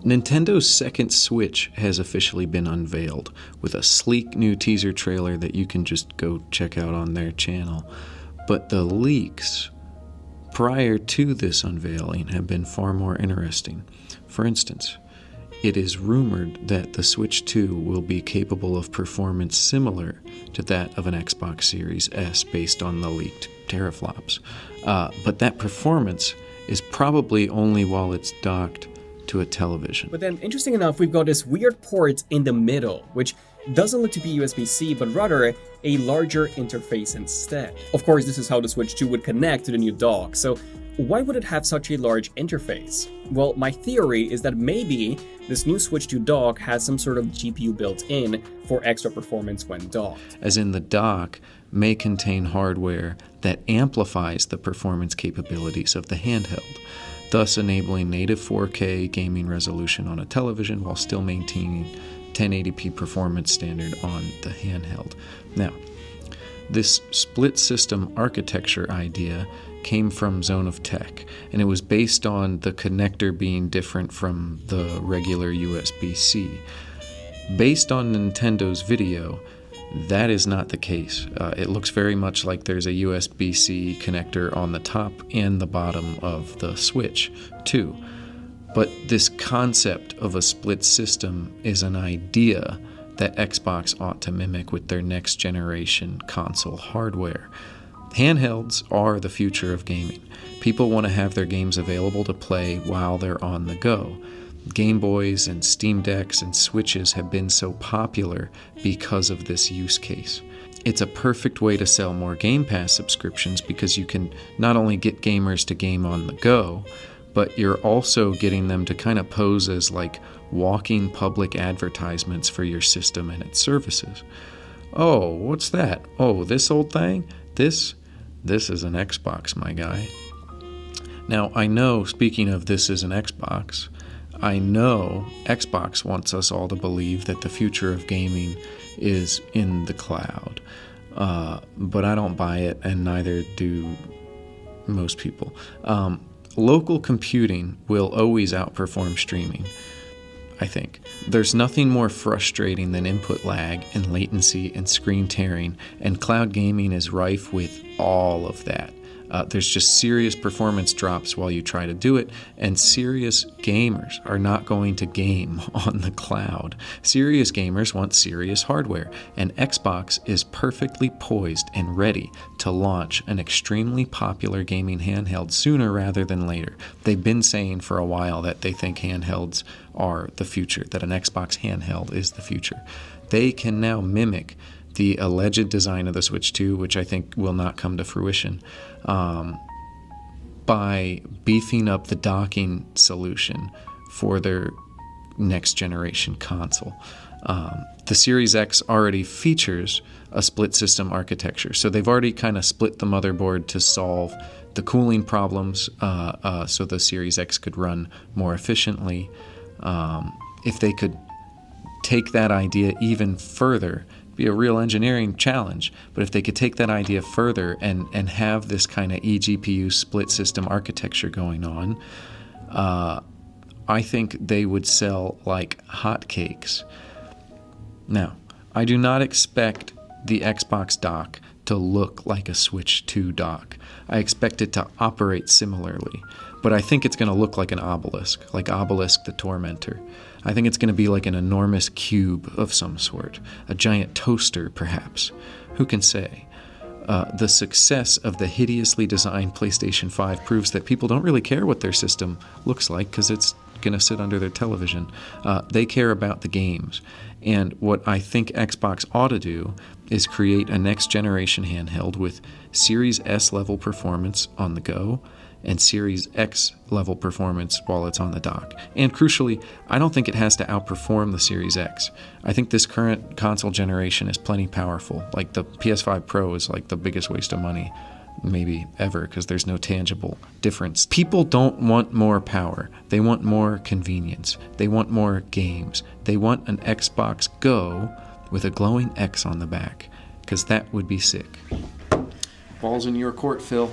Nintendo's second Switch has officially been unveiled with a sleek new teaser trailer that you can just go check out on their channel. But the leaks prior to this unveiling have been far more interesting. For instance, it is rumored that the Switch 2 will be capable of performance similar to that of an Xbox Series S based on the leaked teraflops. But that performance is probably only while it's docked to a television. But then, interesting enough, we've got this weird port in the middle, which doesn't look to be USB-C, but rather a larger interface instead. Of course, this is how the Switch 2 would connect to the new dock, so why would it have such a large interface? Well, my theory is that maybe this new Switch 2 dock has some sort of GPU built in for extra performance when docked. As in, the dock may contain hardware that amplifies the performance capabilities of the handheld, thus enabling native 4K gaming resolution on a television while still maintaining 1080p performance standard on the handheld. Now, this split system architecture idea came from Zone of Tech, and it was based on the connector being different from the regular USB-C. Based on Nintendo's video, that is not the case. It looks very much like there's a USB-C connector on the top and the bottom of the Switch, too. But this concept of a split system is an idea that Xbox ought to mimic with their next generation console hardware. Handhelds are the future of gaming. People want to have their games available to play while they're on the go. Game Boys and Steam Decks and Switches have been so popular because of this use case. It's a perfect way to sell more Game Pass subscriptions because you can not only get gamers to game on the go, but you're also getting them to kind of pose as like walking public advertisements for your system and its services. Oh, what's that? Oh, this old thing? This is an Xbox, my guy. Now, I know, speaking of this is an Xbox, I know Xbox wants us all to believe that the future of gaming is in the cloud, but I don't buy it, and neither do most people. Local computing will always outperform streaming, I think. There's nothing more frustrating than input lag and latency and screen tearing, and cloud gaming is rife with all of that. There's just serious performance drops while you try to do it, and serious gamers are not going to game on the cloud. Serious gamers want serious hardware, and Xbox is perfectly poised and ready to launch an extremely popular gaming handheld sooner rather than later. They've been saying for a while that they think handhelds are the future, that an Xbox handheld is the future. They can now mimic the alleged design of the Switch 2, which I think will not come to fruition, by beefing up the docking solution for their next generation console. The Series X already features a split system architecture, so they've already kind of split the motherboard to solve the cooling problems, so the Series X could run more efficiently. If they could take that idea even further, be a real engineering challenge, but if they could take that idea further and have this kind of eGPU split system architecture going on, I think they would sell like hotcakes. Now, I do not expect the Xbox dock to look like a Switch 2 dock. I expect it to operate similarly, but I think it's going to look like an obelisk, like Obelisk the Tormentor. I think it's going to be like an enormous cube of some sort, a giant toaster perhaps. Who can say? The success of the hideously designed PlayStation 5 proves that people don't really care what their system looks like because it's going to sit under their television. They care about the games. And what I think Xbox ought to do is create a next generation handheld with Series S level performance on the go and Series X level performance while it's on the dock. And crucially, I don't think it has to outperform the Series X. I think this current console generation is plenty powerful. Like the PS5 Pro is like the biggest waste of money maybe ever because there's no tangible difference. People don't want more power. They want more convenience. They want more games. They want an Xbox Go with a glowing X on the back because that would be sick. Ball's in your court, Phil.